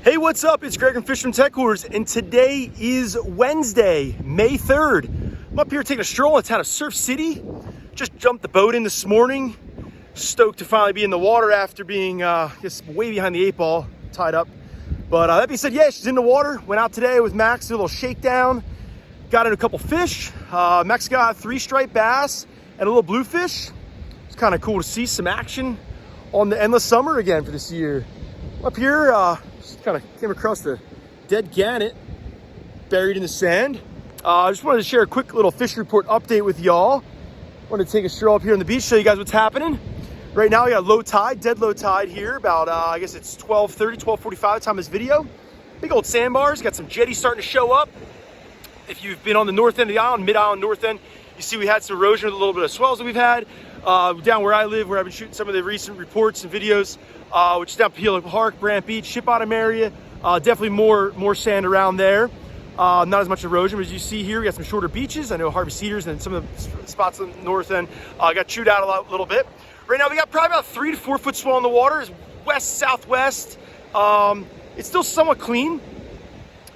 Hey, what's up? It's Greg from Fish from Headquarters, and today is Wednesday, May 3rd. I'm up here taking a stroll in the town of Surf City. Just jumped the boat in this morning. Stoked to finally be in the water after being just way behind the 8-ball, tied up. But that being said, yeah, she's in the water. Went out today with Max, did a little shakedown. Got in a couple fish. Max got 3 striped bass and a little bluefish. It's kind of cool to see some action on the endless summer again for this year. Up here, just kind of came across a dead gannet buried in the sand. I just wanted to share a quick little fish report update with y'all. Wanted to take a stroll up here on the beach, show you guys what's happening. Right now we got low tide, dead low tide here, about I guess it's 12:30, 12:45 time of this video. Big old sandbars, got some jetties starting to show up. If you've been on the north end of the island, mid-island north end, you see we had some erosion with a little bit of swells that we've had. Down where I live, where I've been shooting some of the recent reports and videos, which is down Peel Park, Brant Beach, Ship Bottom area. Definitely more sand around there. Not as much erosion, but as you see here, we got some shorter beaches. I know Harvey Cedars and some of the spots on the north end got chewed out a little bit. Right now we got probably about 3 to 4 foot swell in the water. It's west, southwest. It's still somewhat clean,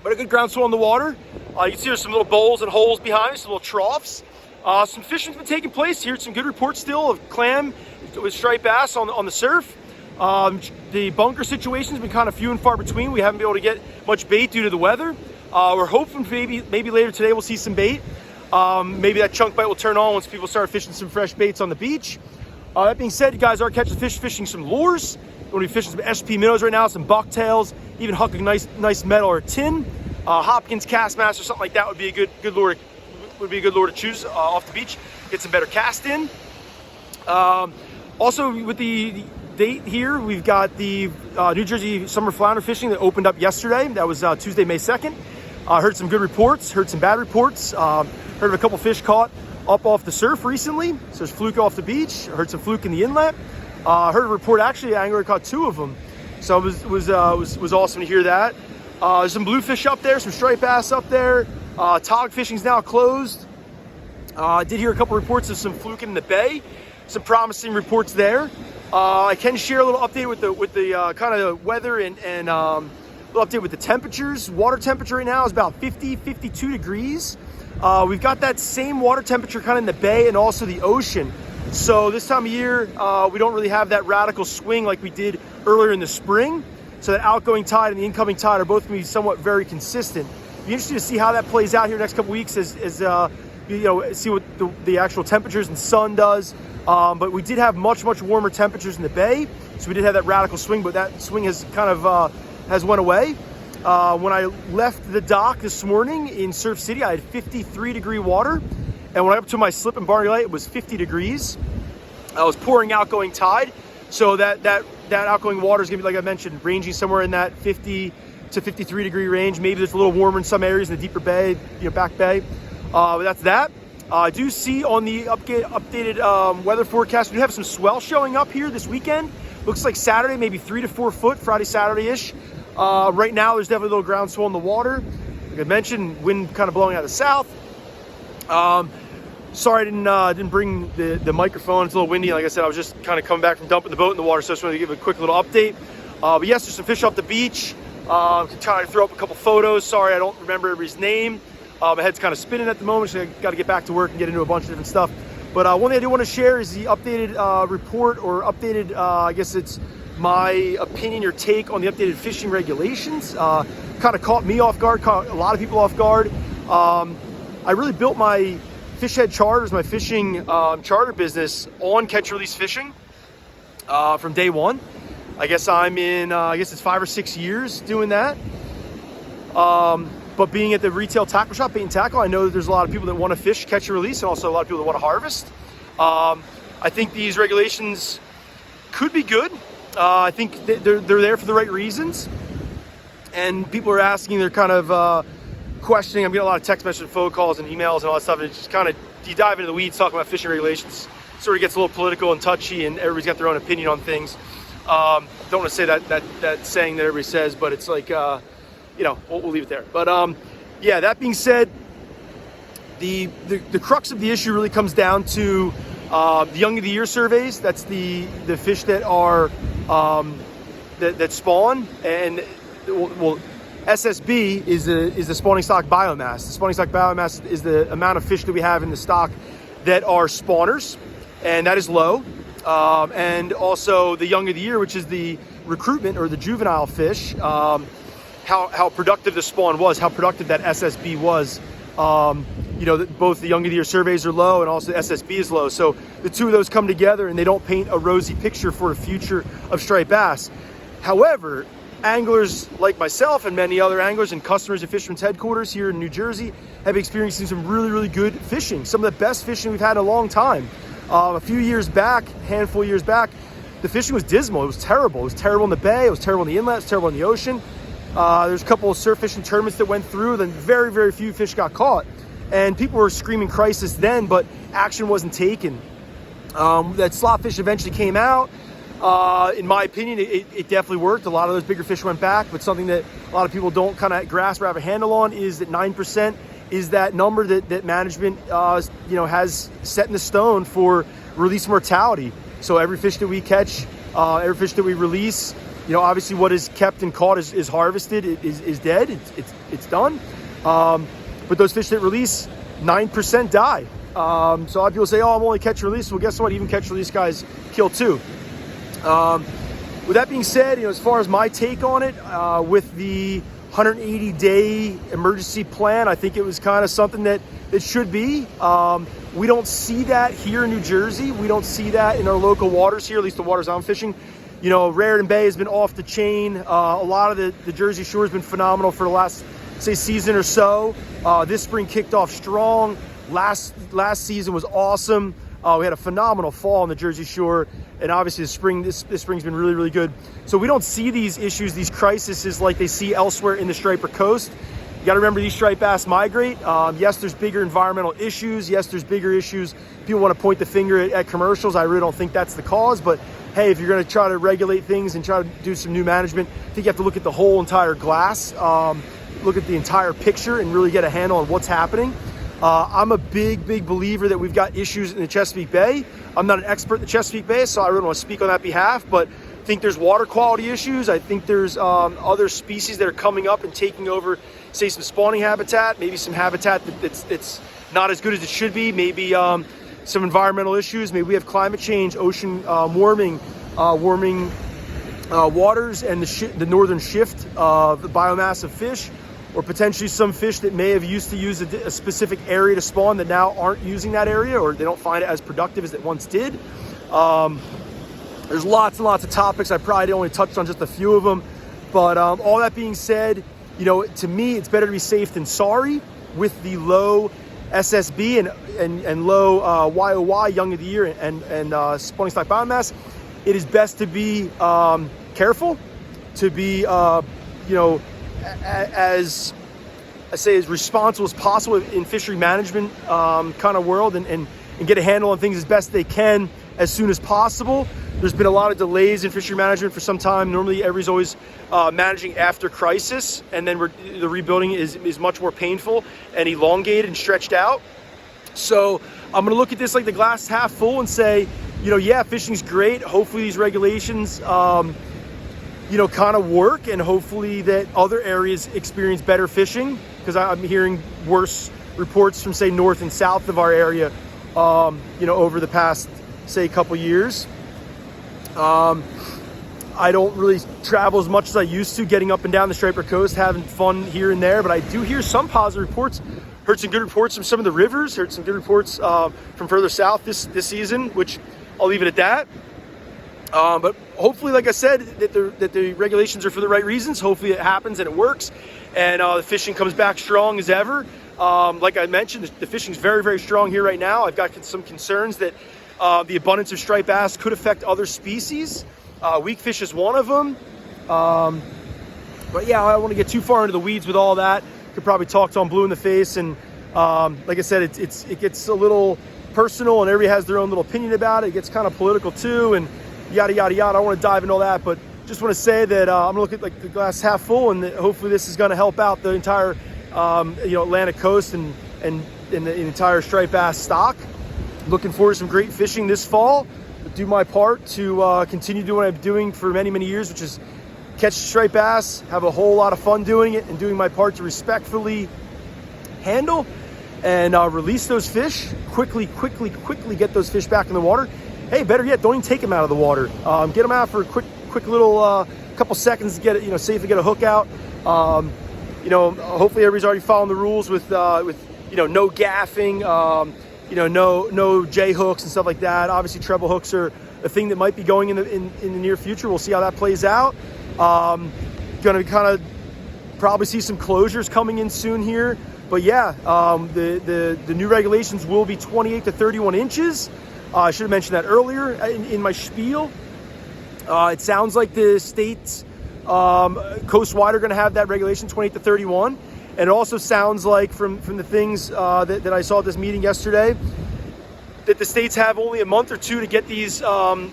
but a good ground swell in the water. You can see there's some little bowls and holes behind me, some little troughs. Some fishing's been taking place here. Some good reports still of clam with striped bass on the surf. The bunker situation's been kind of few and far between. We haven't been able to get much bait due to the weather. We're hoping maybe later today we'll see some bait. Maybe that chunk bite will turn on once people start fishing some fresh baits on the beach. That being said, you guys are catching fish, fishing some lures. We're going to be fishing some SP minnows right now, some bucktails, even hucking nice metal or tin. Hopkins, Castmaster, something like that would be a good lure. Would be a good lure to choose off the beach. Get some better cast in. Also, with the date here, we've got the New Jersey summer flounder fishing that opened up yesterday. That was Tuesday, May 2nd. Heard some good reports, heard some bad reports. Heard of a couple fish caught up off the surf recently. So there's fluke off the beach. Heard some fluke in the inlet. Heard a report actually the angler caught 2 of them. So it was awesome to hear that. There's some bluefish up there, some striped bass up there. Tog fishing's now closed. I did hear a couple reports of some fluke in the bay. Some promising reports there. I can share a little update with the kind of weather and a little update with the temperatures. Water temperature right now is about 52 degrees. We've got that same water temperature kind of in the bay and also the ocean. So this time of year, we don't really have that radical swing like we did earlier in the spring. So that outgoing tide and the incoming tide are both going to be somewhat very consistent. Be interesting to see how that plays out here next couple weeks as see what the actual temperatures and sun does. But we did have much warmer temperatures in the bay, so we did have that radical swing, but that swing has kind of has went away. When I left the dock this morning in Surf City, I had 53 degree water, and when I went up to my slip in Barney Light, it was 50 degrees. I was pouring outgoing tide, so that outgoing water is going to be, like I mentioned, ranging somewhere in that 50 to 53 degree range. Maybe there's a little warmer in some areas in the deeper bay, back bay. But that's that. I do see on the updated weather forecast, we do have some swell showing up here this weekend. Looks like Saturday, maybe 3 to 4 foot, Friday, Saturday-ish. Right now, there's definitely a little ground swell in the water. Like I mentioned, wind kind of blowing out of the south. Sorry I didn't bring the microphone. It's a little windy. Like I said, I was just kind of coming back from dumping the boat in the water, so I just wanted to give a quick little update. But yes, there's some fish off the beach. Trying to throw up a couple photos. Sorry, I don't remember everybody's name. My head's kind of spinning at the moment, so I got to get back to work and get into a bunch of different stuff. But one thing I do want to share is the updated report, or updated, I guess it's my opinion or take on the updated fishing regulations. Kind of caught me off guard, caught a lot of people off guard. I really built my fish head charters, my fishing charter business on catch-release fishing from day one. I guess I'm in, it's 5 or 6 years doing that. But being at the retail tackle shop, Bait and Tackle, I know that there's a lot of people that want to fish, catch and release, and also a lot of people that want to harvest. I think these regulations could be good. I think they're there for the right reasons. And people are asking, they're kind of questioning. I'm getting a lot of text messages, phone calls, and emails and all that stuff. And it's just kind of, you dive into the weeds talking about fishing regulations. Sort of gets a little political and touchy, and everybody's got their own opinion on things. Don't want to say that saying that everybody says, but it's like, we'll leave it there. But yeah, that being said, the crux of the issue really comes down to the young of the year surveys. That's the fish that are that spawn, and well, SSB is the spawning stock biomass. The spawning stock biomass is the amount of fish that we have in the stock that are spawners, and that is low. And also the young of the year, which is the recruitment or the juvenile fish, how productive the spawn was, how productive that SSB was. Both the young of the year surveys are low and also the SSB is low. So the two of those come together and they don't paint a rosy picture for the future of striped bass. However, anglers like myself and many other anglers and customers at Fisherman's Headquarters here in New Jersey have experienced some really, really good fishing. Some of the best fishing we've had in a long time. A few years back, handful of years back, the fishing was dismal. It was terrible. It was terrible in the bay. It was terrible in the inlet. It was terrible in the ocean. There's a couple of surf fishing tournaments that went through. Then very, very few fish got caught. And people were screaming crisis then, but action wasn't taken. That slot fish eventually came out. In my opinion, it definitely worked. A lot of those bigger fish went back, but something that a lot of people don't kind of grasp or have a handle on is that 9% is that number that management has set in the stone for release mortality. So every fish that we catch, every fish that we release, obviously what is kept and caught is harvested, is dead, it's done. But those fish that release, 9% die. So a lot of people say, I'm only catch release. Well, guess what? Even catch release guys kill too. With that being said, as far as my take on it, with the 180-day emergency plan, I think it was kind of something that it should be. We don't see that here in New Jersey. We don't see that in our local waters here, at least the waters I'm fishing. Raritan Bay has been off the chain. A lot of the Jersey Shore has been phenomenal for the last, say, season or so. This spring kicked off strong. Last season was awesome. We had a phenomenal fall on the Jersey Shore, and obviously this spring's been really, really good. So we don't see these issues, these crises like they see elsewhere in the Striper Coast. You got to remember, these striped bass migrate. Yes, there's bigger environmental issues. Yes, there's bigger issues. People want to point the finger at commercials. I really don't think that's the cause, but hey, if you're going to try to regulate things and try to do some new management, I think you have to look at the whole entire glass, look at the entire picture and really get a handle on what's happening. I'm a big believer that we've got issues in the Chesapeake Bay. I'm not an expert in the Chesapeake Bay, so I really don't want to speak on that behalf, but I think there's water quality issues. I think there's other species that are coming up and taking over, say, some spawning habitat, maybe some habitat that's not as good as it should be, maybe some environmental issues. Maybe we have climate change, ocean warming waters, and the northern shift of the biomass of fish, or potentially some fish that may have used to use a specific area to spawn that now aren't using that area, or they don't find it as productive as it once did. There's lots and lots of topics. I probably only touched on just a few of them. But all that being said, to me, it's better to be safe than sorry with the low SSB and low YOY, young of the year, and spawning stock biomass. It is best to be careful, to be, as responsible as possible in fishery management kind of world, and get a handle on things as best they can as soon as possible. There's been a lot of delays in fishery management for some time. Normally, everybody's always managing after crisis, and then the rebuilding is much more painful and elongated and stretched out. So I'm going to look at this like the glass is half full and say, yeah, fishing's great. Hopefully these regulations kind of work, and hopefully that other areas experience better fishing, because I'm hearing worse reports from, say, north and south of our area, over the past, say, couple years. I don't really travel as much as I used to, getting up and down the Striper Coast, having fun here and there, but I do hear some positive reports. Heard some good reports from some of the rivers, heard some good reports from further south this season, which I'll leave it at that. But hopefully, like I said, that the regulations are for the right reasons. Hopefully it happens and it works, and the fishing comes back strong as ever. Like I mentioned, the fishing is very, very strong here right now. I've got some concerns that the abundance of striped bass could affect other species. Weak fish is one of them. But yeah, I don't want to get too far into the weeds with all that. Could probably talk till I'm blue in the face, and like I said, it gets a little personal, and everybody has their own little opinion about it. It gets kind of political too, and yada yada yada. I don't want to dive into all that, but just want to say that I'm gonna look at like the glass half full, and that hopefully this is going to help out the entire Atlantic coast and the entire striped bass stock. Looking forward to some great fishing this fall. Do my part to continue doing what I've been doing for many years, which is catch striped bass, have a whole lot of fun doing it, and doing my part to respectfully handle and release those fish, quickly get those fish back in the water. Hey, better yet, don't even take them out of the water. Get them out for a quick little couple seconds to get it, safely get a hook out. Hopefully everybody's already following the rules with no gaffing, no J hooks and stuff like that. Obviously treble hooks are a thing that might be going in the near future. We'll see how that plays out. Gonna kind of probably see some closures coming in soon here. But yeah, the new regulations will be 28 to 31 inches. I should have mentioned that earlier in my spiel. It sounds like the states coast-wide are going to have that regulation 28 to 31. And it also sounds like from the things that I saw at this meeting yesterday, that the states have only a month or two to get these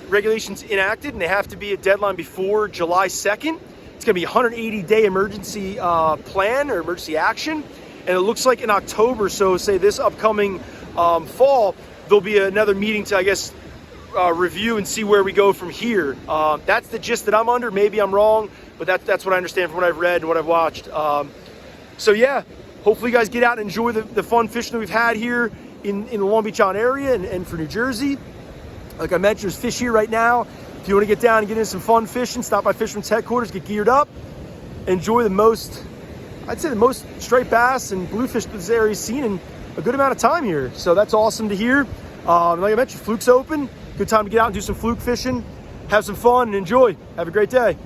regulations enacted, and they have to be a deadline before July 2nd. It's going to be a 180-day emergency plan or emergency action. And it looks like in October, so say this upcoming fall, there'll be another meeting to, I guess, review and see where we go from here. That's the gist that I'm under. Maybe I'm wrong, but that's what I understand from what I've read and what I've watched. So yeah, hopefully you guys get out and enjoy the fun fishing that we've had here in the Long Beach Island area and for New Jersey. Like I mentioned, there's fish here right now. If you want to get down and get into some fun fishing, stop by Fisherman's Headquarters, get geared up, enjoy the most striped bass and bluefish this area's seen in a good amount of time here. So that's awesome to hear. Like I mentioned, Fluke's open. Good time to get out and do some fluke fishing, have some fun, and enjoy. Have a great day.